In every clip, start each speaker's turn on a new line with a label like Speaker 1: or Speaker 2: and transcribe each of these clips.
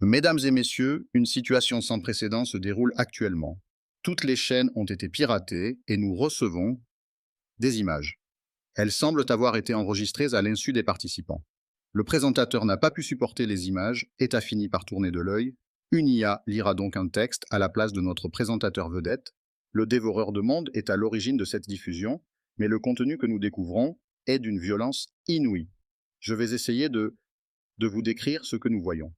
Speaker 1: Mesdames et messieurs, une situation sans précédent se déroule actuellement. Toutes les chaînes ont été piratées et nous recevons des images. Elles semblent avoir été enregistrées à l'insu des participants. Le présentateur n'a pas pu supporter les images et a fini par tourner de l'œil. Une IA lira donc un texte à la place de notre présentateur vedette. Le dévoreur de monde est à l'origine de cette diffusion, mais le contenu que nous découvrons est d'une violence inouïe. Je vais essayer de vous décrire ce que nous voyons.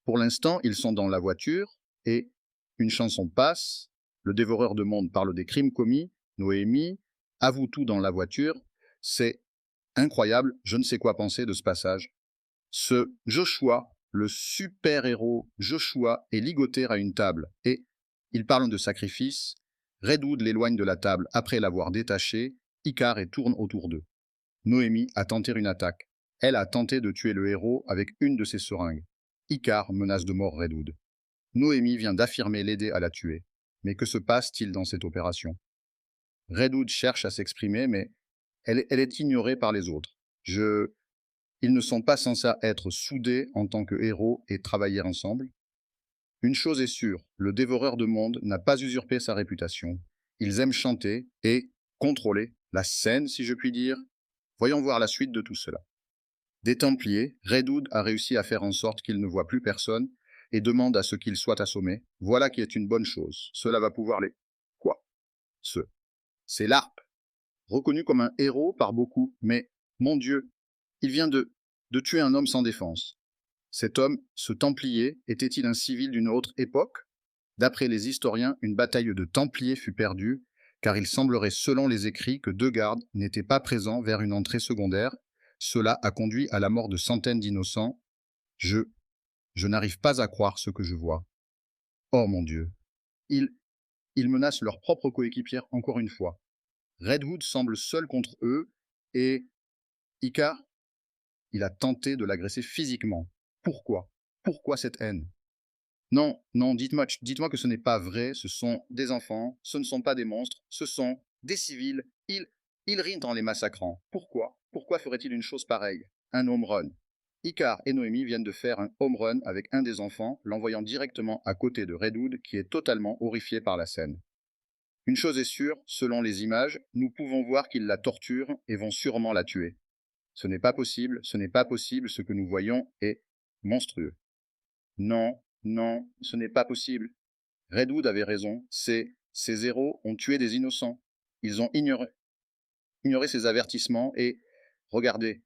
Speaker 1: Pour l'instant, ils sont dans la voiture et une chanson passe. Le dévoreur de monde parle des crimes commis. Noémie avoue tout dans la voiture. C'est incroyable, je ne sais quoi penser de ce passage. Ce Joshua, le super-héros Joshua, est ligoté à une table et il parle de sacrifice. Redwood l'éloigne de la table après l'avoir détaché. Icare et tourne autour d'eux. Noémie a tenté une attaque. Elle a tenté de tuer le héros avec une de ses seringues. Icare menace de mort Redwood. Noémie vient d'affirmer l'aider à la tuer. Mais que se passe-t-il dans cette opération? Redwood cherche à s'exprimer, mais elle est ignorée par les autres. Ils ne sont pas censés être soudés en tant que héros et travailler ensemble. Une chose est sûre, le dévoreur de monde n'a pas usurpé sa réputation. Ils aiment chanter et contrôler la scène, si je puis dire. Voyons voir la suite de tout cela. Des Templiers, Redwood a réussi à faire en sorte qu'il ne voit plus personne et demande à ce qu'il soit assommé. Voilà qui est une bonne chose. Cela va pouvoir les... Quoi? C'est l'Arp, reconnu comme un héros par beaucoup, mais, mon Dieu, il vient de tuer un homme sans défense. Cet homme, ce Templier, était-il un civil d'une autre époque? D'après les historiens, une bataille de Templiers fut perdue, car il semblerait, selon les écrits, que deux gardes n'étaient pas présents vers une entrée secondaire. Cela a conduit à la mort de centaines d'innocents. Je n'arrive pas à croire ce que je vois. Oh mon Dieu. Ils menacent leur propre coéquipière encore une fois. Redwood semble seul contre eux et Icare, il a tenté de l'agresser physiquement. Pourquoi? Pourquoi cette haine? Non, non, dites-moi que ce n'est pas vrai, ce sont des enfants, ce ne sont pas des monstres, ce sont des civils. Ils rient en les massacrant. Pourquoi? Pourquoi ferait-il une chose pareille? Un home run. Icare et Noémie viennent de faire un home run avec un des enfants, l'envoyant directement à côté de Redwood, qui est totalement horrifié par la scène. Une chose est sûre, selon les images, nous pouvons voir qu'ils la torturent et vont sûrement la tuer. Ce n'est pas possible, ce que nous voyons est monstrueux. Non, non, ce n'est pas possible. Redwood avait raison, ces héros ont tué des innocents. Ils ont ignoré ces avertissements et regardez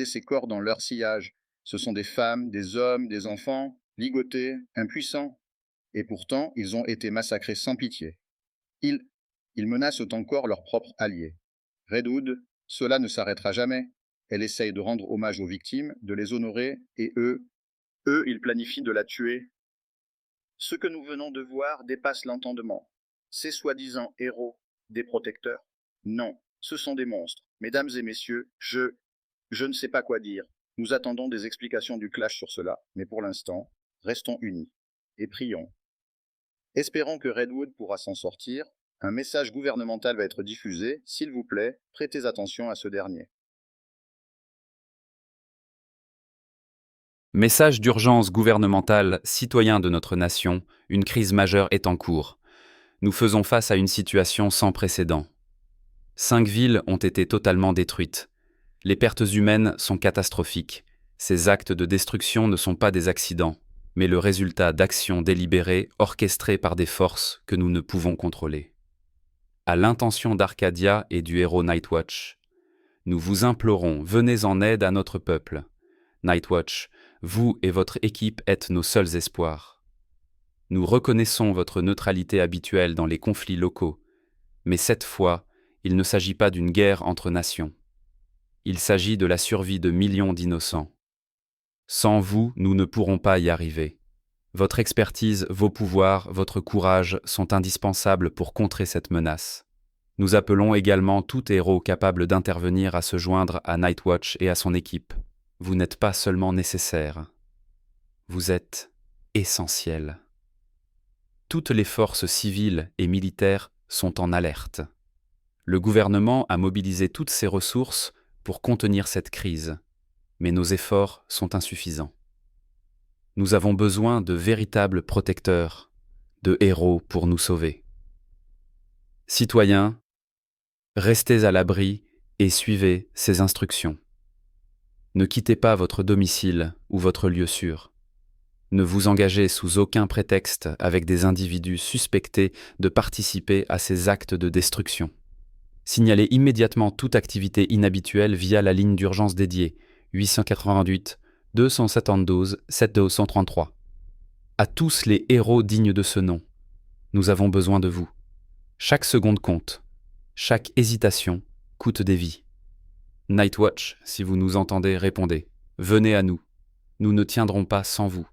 Speaker 1: ces corps dans leur sillage. Ce sont des femmes, des hommes, des enfants, ligotés, impuissants. Et pourtant, ils ont été massacrés sans pitié. Ils menacent encore leurs propres alliés. Redwood, cela ne s'arrêtera jamais. Elle essaye de rendre hommage aux victimes, de les honorer, et eux, ils planifient de la tuer. Ce que nous venons de voir dépasse l'entendement. Ces soi-disant héros, des protecteurs? Non, ce sont des monstres. Mesdames et messieurs, je ne sais pas quoi dire. Nous attendons des explications du clash sur cela, mais pour l'instant, restons unis et prions. Espérons que Redwood pourra s'en sortir. Un message gouvernemental va être diffusé. S'il vous plaît, prêtez attention à ce dernier.
Speaker 2: Message d'urgence gouvernementale, citoyens de notre nation, une crise majeure est en cours. Nous faisons face à une situation sans précédent. 5 villes ont été totalement détruites. Les pertes humaines sont catastrophiques. Ces actes de destruction ne sont pas des accidents, mais le résultat d'actions délibérées orchestrées par des forces que nous ne pouvons contrôler. À l'intention d'Arcadia et du héros Nightwatch, nous vous implorons, venez en aide à notre peuple. Nightwatch, vous et votre équipe êtes nos seuls espoirs. Nous reconnaissons votre neutralité habituelle dans les conflits locaux, mais cette fois, il ne s'agit pas d'une guerre entre nations. Il s'agit de la survie de millions d'innocents. Sans vous, nous ne pourrons pas y arriver. Votre expertise, vos pouvoirs, votre courage sont indispensables pour contrer cette menace. Nous appelons également tout héros capable d'intervenir à se joindre à Nightwatch et à son équipe. Vous n'êtes pas seulement nécessaire, vous êtes essentiel. Toutes les forces civiles et militaires sont en alerte. Le gouvernement a mobilisé toutes ses ressources pour contenir cette crise, mais nos efforts sont insuffisants. Nous avons besoin de véritables protecteurs, de héros pour nous sauver. Citoyens, restez à l'abri et suivez ces instructions. Ne quittez pas votre domicile ou votre lieu sûr. Ne vous engagez sous aucun prétexte avec des individus suspectés de participer à ces actes de destruction. Signalez immédiatement toute activité inhabituelle via la ligne d'urgence dédiée 888 272 7233. À tous les héros dignes de ce nom, nous avons besoin de vous. Chaque seconde compte. Chaque hésitation coûte des vies. Nightwatch, si vous nous entendez, répondez. Venez à nous. Nous ne tiendrons pas sans vous.